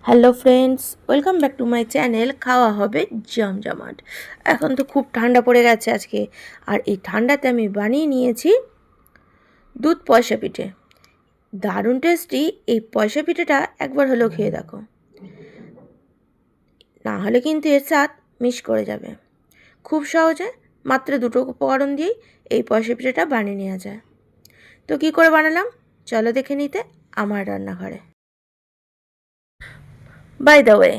Hello friends, welcome back to my channel. খাওয়া হবে জমজমাট। এখন তো খুব ঠান্ডা পড়ে গেছে আজকে, আর এই ঠান্ডাতে আমি বানিয়ে নিয়েছি দুধ পয়সা পিঠে। দারুণ টেস্টি এই পয়সা পিঠেটা একবার হলেও খেয়ে দেখো, না হলে কিন্তু এর স্বাদ মিস করে যাবে। খুব সহজে মাত্র দুটো উপকরণ দিয়েই এই পয়সা পিঠেটা বানিয়ে নেওয়া যায়। তো কী করে বানালাম চলো দেখে নিতে আমার রান্নাঘরে। বাই দ্য ওয়ে,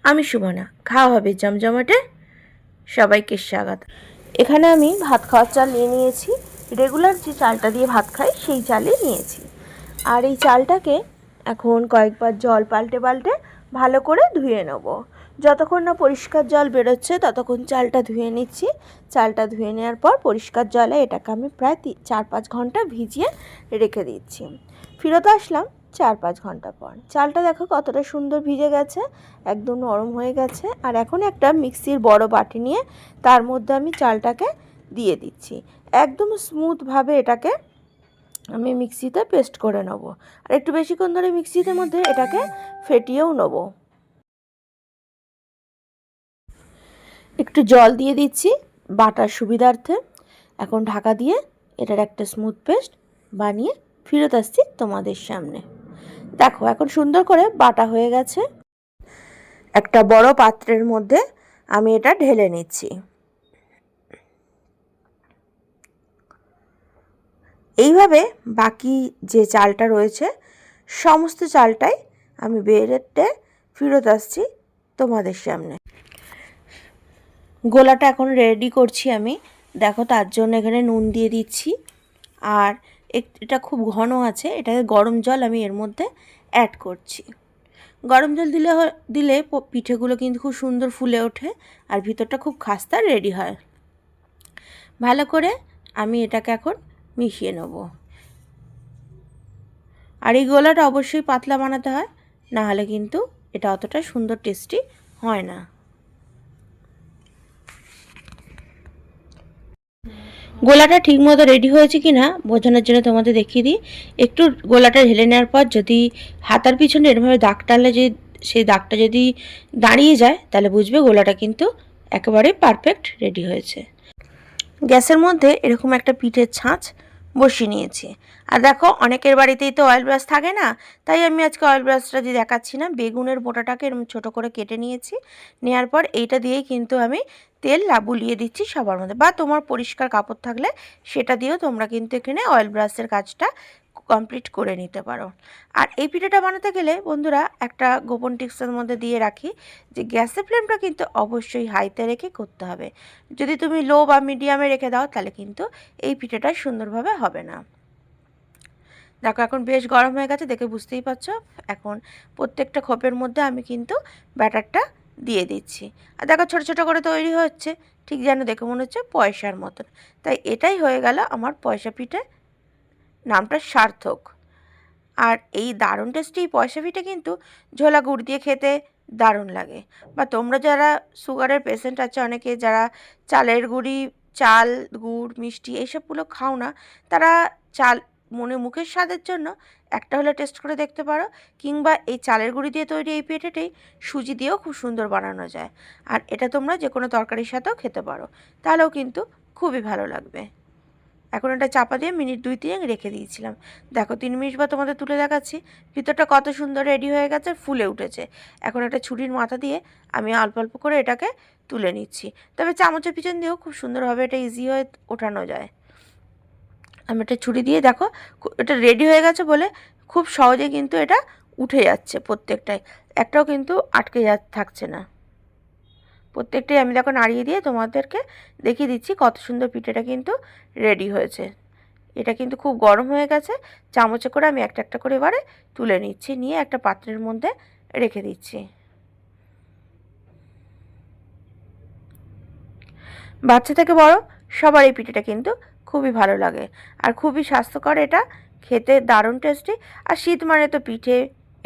আমি সুমনা, খাওয়া হবে জমজমাটে সবাইকে স্বাগত। এখানে আমি ভাত খাওয়ার চাল নিয়ে নিয়েছি। রেগুলার যে চালটা দিয়ে ভাত খাই সেই চালই নিয়েছি। আর এই চালটাকে এখন কয়েকবার জল পাল্টে পাল্টে ভালো করে ধুয়ে নেব। যতক্ষণ না পরিষ্কার জল বেরোচ্ছে ততক্ষণ চালটা ধুয়ে নিচ্ছি। চালটা ধুয়ে নেওয়ার পর পরিষ্কার জলে এটাকে আমি প্রায় 4-5 ঘন্টা ভিজিয়ে রেখে দিচ্ছি। ফিরত আসলাম 4-5 ঘন্টা পর। চালটা দেখো কতটা সুন্দর ভিজে গেছে, একদম নরম হয়ে গেছে। আর এখন একটা মিক্সির বড় বাটি নিয়ে তার মধ্যে আমি চালটাকে দিয়ে দিচ্ছি। একদম স্মুথভাবে এটাকে আমি মিক্সিতে পেস্ট করে নেব। আর একটু বেশিক্ষণ ধরে মিক্সিতে মধ্যে এটাকে ফেটিয়েও নেব। একটু জল দিয়ে দিচ্ছি বাটার সুবিধার্থে। এখন ঢাকা দিয়ে এটার একটা স্মুথ পেস্ট বানিয়ে ফিরত আসছি তোমাদের সামনে। দেখো এখন সুন্দর করে বাটা হয়ে গেছে। একটা বড় পাত্রের মধ্যে আমি এটা ঢেলে নিচ্ছি। এইভাবে বাকি যে চালটা রয়েছে সমস্ত চালটাই আমি বেড়ে ফিরত আসছি তোমাদের সামনে। গোলাটা এখন রেডি করছি আমি। দেখো তার জন্য এখানে নুন দিয়ে দিচ্ছি। আর এটা খুব ঘন আছে, এটাকে গরম জল আমি এর মধ্যে অ্যাড করছি। গরম জল দিলে পিঠেগুলো কিন্তু খুব সুন্দর ফুলে ওঠে আর ভিতরটা খুব খাস্তা রেডি হয়। ভালো করে আমি এটাকে এখন মিশিয়ে নেব। আর এই গোলাটা অবশ্যই পাতলা বানাতে হয়, না হলে কিন্তু এটা অতটা সুন্দর টেস্টি হয় না। গোলাটা ঠিকমতো রেডি হয়েছে কি না বোঝানোর জন্য তোমাদের দেখিয়ে দিই। একটু গোলাটা ঢেলে নেওয়ার পর যদি হাতার পিছনে এরভাবে দাগ টানলে যে সেই দাগটা যদি দাঁড়িয়ে যায় তাহলে বুঝবে গোলাটা কিন্তু একেবারে পারফেক্ট রেডি হয়েছে। গ্যাসের মধ্যে এরকম একটা পিঠের ছাঁচ বসিয়ে নিয়েছি। আর দেখো অনেকের বাড়িতেই তো অয়েল ব্রাশ থাকে না, তাই আমি আজকে অয়েল ব্রাশটা দিয়ে দেখাচ্ছি না। বেগুনের বোঁটাটাকে এরকম ছোটো করে কেটে নিয়েছি। নেওয়ার পর এইটা দিয়েই কিন্তু আমি তেল বুলিয়ে দিচ্ছি সবার মধ্যে, বা তোমার পরিষ্কার কাপড় থাকলে সেটা দিয়েও তোমরা কিন্তু এখানে অয়েল ব্রাশের কাজটা কমপ্লিট করে নিতে পারো। আর এই পিঠাটা বানাতে গেলে বন্ধুরা একটা গোপন টিপসের মধ্যে দিয়ে রাখি যে গ্যাসের ফ্লেমটা কিন্তু অবশ্যই হাইতে রেখে করতে হবে। যদি তুমি লো বা মিডিয়ামে রেখে দাও তাহলে কিন্তু এই পিঠাটা সুন্দরভাবে হবে না। দেখো এখন বেশ গরম হয়ে গেছে, দেখে বুঝতেই পারছো। এখন প্রত্যেকটা খোপের মধ্যে আমি কিন্তু ব্যাটারটা দিয়ে দিচ্ছি। আর দেখো ছোটো ছোটো করে তৈরি হচ্ছে, ঠিক যেন দেখে মনে হচ্ছে পয়সার মতন। তাই এটাই হয়ে গেল আমার পয়সা পিঠে, নামটা সার্থক। আর এই দারুণ টেস্টি পয়সা পিঠে কিন্তু ঝোলা গুড় দিয়ে খেতে দারুণ লাগে। বা তোমরা যারা সুগারের পেশেন্ট আছে অনেকে, যারা চালের গুঁড়ি, চাল, গুড়, মিষ্টি এইসবগুলো খাও না, তারা চাল মুখের স্বাদের জন্য একটা হলে টেস্ট করে দেখতে পারো। কিংবা এই চালের গুঁড়ি দিয়ে তৈরি এই পিঠেটাই সুজি দিয়েও খুব সুন্দর বানানো যায়। আর এটা তোমরা যে কোনো তরকারির সাথেও খেতে পারো, তাহলেও কিন্তু খুবই ভালো লাগবে। এখন এটা চাপা দিয়ে মিনিট 2-3 রেখে দিয়েছিলাম। দেখো 3 মিনিট বা তোমাদের তুলে দেখাচ্ছি, ভিতরটা কত সুন্দর রেডি হয়ে গেছে, ফুলে উঠেছে। এখন একটা ছুরির মাথা দিয়ে আমি অল্প অল্প করে এটাকে তুলে নিচ্ছি। তবে চামচের পিছন দিয়েও খুব সুন্দরভাবে এটা ইজি হয়ে ওঠানো যায়। আমি একটা ছুরি দিয়ে দেখো এটা রেডি হয়ে গেছে বলে খুব সহজে কিন্তু এটা উঠে যাচ্ছে প্রত্যেকটাই, একটাও কিন্তু আটকে থাকছে না। প্রত্যেকটাই আমি দেখো নাড়িয়ে দিয়ে তোমাদেরকে দেখিয়ে দিচ্ছি কত সুন্দর পিঠেটা কিন্তু রেডি হয়েছে। এটা কিন্তু খুব গরম হয়ে গেছে। চামচে করে আমি একটা একটা করে এবারে তুলে নিচ্ছি, নিয়ে একটা পাত্রের মধ্যে রেখে দিচ্ছি। বাচ্চা থেকে বড় সবার এই পিঠেটা কিন্তু খুবই ভালো লাগে আর খুবই স্বাস্থ্যকর। এটা খেতে দারুণ টেস্টি। আর শীত মানে তো পিঠে,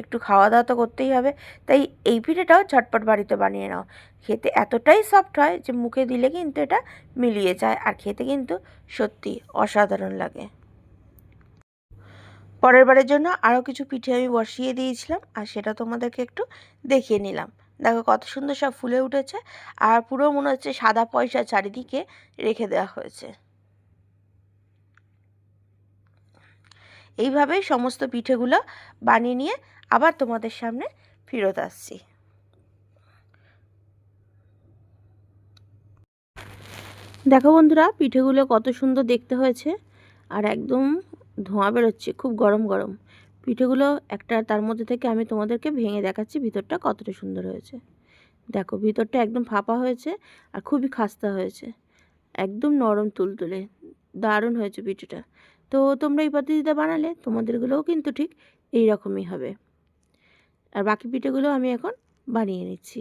একটু খাওয়া দাওয়া তো করতেই হবে। তাই এই পিঠেটাও ঝটপট বাড়িতে বানিয়ে নাও। খেতে এতটাই সফট হয় যে মুখে দিলে কিন্তু এটা মিলিয়ে যায়, আর খেতে কিন্তু সত্যি অসাধারণ লাগে। পরের বারের জন্য আরও কিছু পিঠে আমি বসিয়ে দিয়েছিলাম, আর সেটা তোমাদেরকে একটু দেখিয়ে নিলাম। দেখো কত সুন্দর সব ফুলে উঠেছে, আর পুরো মনে হচ্ছে সাদা পয়সা চারিদিকে রেখে দেওয়া হয়েছে। এইভাবেই সমস্ত পিঠেগুলো বানিয়ে নিয়ে আবার তোমাদের সামনে ফেরত আসছি। দেখো বন্ধুরা, পিঠেগুলো কত সুন্দর দেখতে হয়েছে, আর একদম ধোঁয়া বেরোচ্ছে, খুব গরম গরম পিঠেগুলো। একটা তার মধ্যে থেকে আমি তোমাদেরকে ভেঙে দেখাচ্ছি ভিতরটা কতটা সুন্দর হয়েছে। দেখো ভিতরটা একদম ফাঁপা হয়েছে আর খুবই খাস্তা হয়েছে, একদম নরম তুলতুলে, দারুণ হয়েছে পিঠেটা। তো তোমরা এই পদ্ধতিতে বানালে তোমাদেরগুলোও কিন্তু ঠিক এই রকমই হবে। আর বাকি পিঠেগুলো আমি এখন বানিয়ে নিচ্ছি।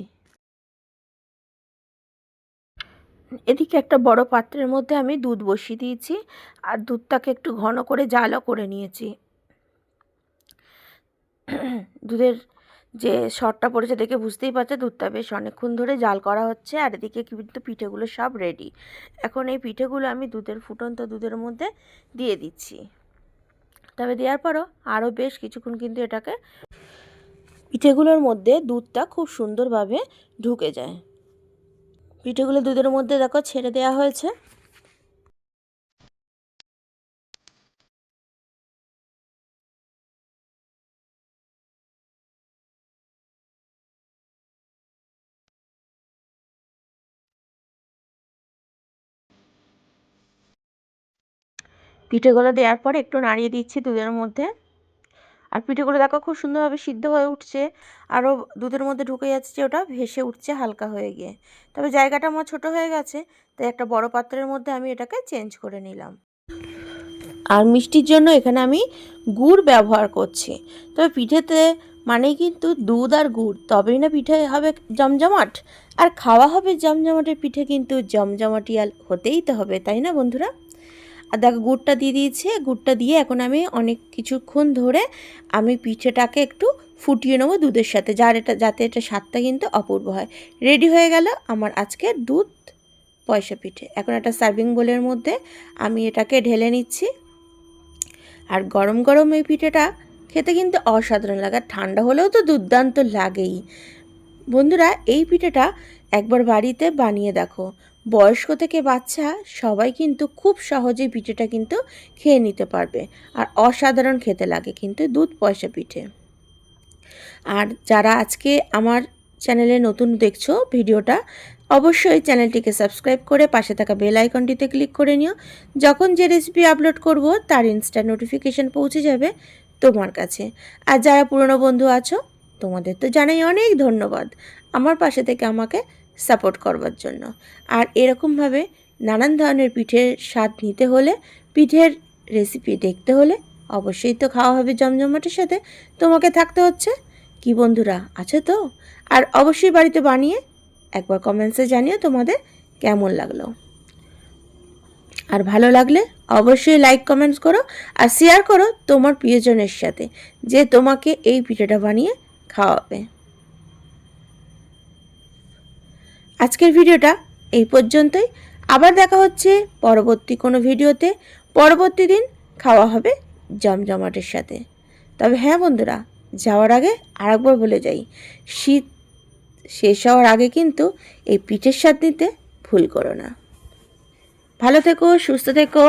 এদিকে একটা বড় পাত্রের মধ্যে আমি দুধ বসিয়ে দিয়েছি, আর দুধটাকে একটু ঘন করে জালও করে নিয়েছি। দুধের যে সরটা পড়েছে দেখে বুঝতেই পারছে দুধটা বেশ অনেকক্ষণ ধরে জাল করা হচ্ছে। আর এদিকে কিন্তু পিঠেগুলো সব রেডি। এখন এই পিঠেগুলো আমি দুধের ফুটন্ত দুধের মধ্যে দিয়ে দিচ্ছি। তবে দেওয়ার পরও আরও বেশ কিছুক্ষণ কিন্তু এটাকে, পিঠেগুলোর মধ্যে দুধটা খুব সুন্দরভাবে ঢুকে যায়। পিঠেগুলো দুধের মধ্যে দেখো ছেড়ে দেওয়া হয়েছে। পিঠেগুলো দেওয়ার পর একটু নাড়িয়ে দিচ্ছি দুধের মধ্যে। আর পিঠেগুলো দেখো খুব সুন্দরভাবে সিদ্ধ হয়ে উঠছে, আরও দুধের মধ্যে ঢুকে যাচ্ছে, ওটা ভেসে উঠছে হালকা হয়ে গিয়ে। তবে জায়গাটা আমার ছোটো হয়ে গেছে, তাই একটা বড় পাত্রের মধ্যে আমি এটাকে চেঞ্জ করে নিলাম। আর মিষ্টির জন্য এখানে আমি গুড় ব্যবহার করছি। তবে পিঠেতে মানেই কিন্তু দুধ আর গুড়, তবেই না পিঠে হবে জমজমাট, আর খাওয়া হবে জমজমাটের পিঠে কিন্তু জমজমাটি আর হতেই তো হবে, তাই না বন্ধুরা? আর দেখো গুড়টা দিয়ে দিয়েছি, গুড়টা দিয়ে এখন আমি অনেক কিছুক্ষণ ধরে আমি পিঠেটাকে একটু ফুটিয়ে নেবো দুধের সাথে, যাতে এটা স্বাদটা কিন্তু অপূর্ব হয়। রেডি হয়ে গেল আমার আজকের দুধ পয়সা পিঠে। এখন একটা সার্ভিং বোলের মধ্যে আমি এটাকে ঢেলে নিচ্ছি। আর গরম গরম এই পিঠেটা খেতে কিন্তু অসাধারণ লাগে, আর ঠান্ডা হলেও তো দুর্দান্ত লাগেই। বন্ধুরা, এই পিঠেটা একবার বাড়িতে বানিয়ে দেখো, বয়স্ক থেকে বাচ্চা সবাই কিন্তু খুব সহজেই পিঠেটা কিন্তু খেয়ে নিতে পারবে, আর অসাধারণ খেতে লাগে কিন্তু দুধ পয়সা পিঠে। আর যারা আজকে আমার চ্যানেলে নতুন দেখছো ভিডিওটা, অবশ্যই চ্যানেলটিকে সাবস্ক্রাইব করে পাশে থাকা বেল আইকনটিতে ক্লিক করে নিও। যখন যে রেসিপি আপলোড করব তার ইনস্ট্যান্ট নোটিফিকেশান পৌঁছে যাবে তোমার কাছে। আর যারা পুরনো বন্ধু আছো, তোমাদের তো জানাই অনেক ধন্যবাদ আমার পাশে থেকে আমাকে সাপোর্ট করবার জন্য। আর এরকমভাবে নানান ধরনের পিঠের স্বাদ নিতে হলে, পিঠের রেসিপি দেখতে হলে অবশ্যই তো খাওয়া হবে জমজমাটের সাথে, তোমাকে থাকতে হচ্ছে। কি বন্ধুরা, আছে তো? আর অবশ্যই বাড়িতে বানিয়ে একবার কমেন্টসে জানিও তোমাদের কেমন লাগলো। আর ভালো লাগলে অবশ্যই লাইক কমেন্টস করো, আর শেয়ার করো তোমার প্রিয়জনের সাথে, যে তোমাকে এই পিঠাটা বানিয়ে খাওয়াবে। আজকের ভিডিওটা এই পর্যন্তই। আবার দেখা হচ্ছে পরবর্তী কোনো ভিডিওতে। পরবর্তী দিন খাওয়া হবে জমজমাটের সাথে। তবে হ্যাঁ বন্ধুরা, যাওয়ার আগে আরেকবার বলে যাই, শীত শেষ হওয়ার আগে কিন্তু এই পিঠের স্বাদ নিতে ভুল করো না। ভালো থেকো, সুস্থ থেকো,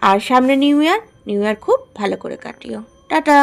আর সামনে নিউ ইয়ার খুব ভালো করে কাটিও। টাটা।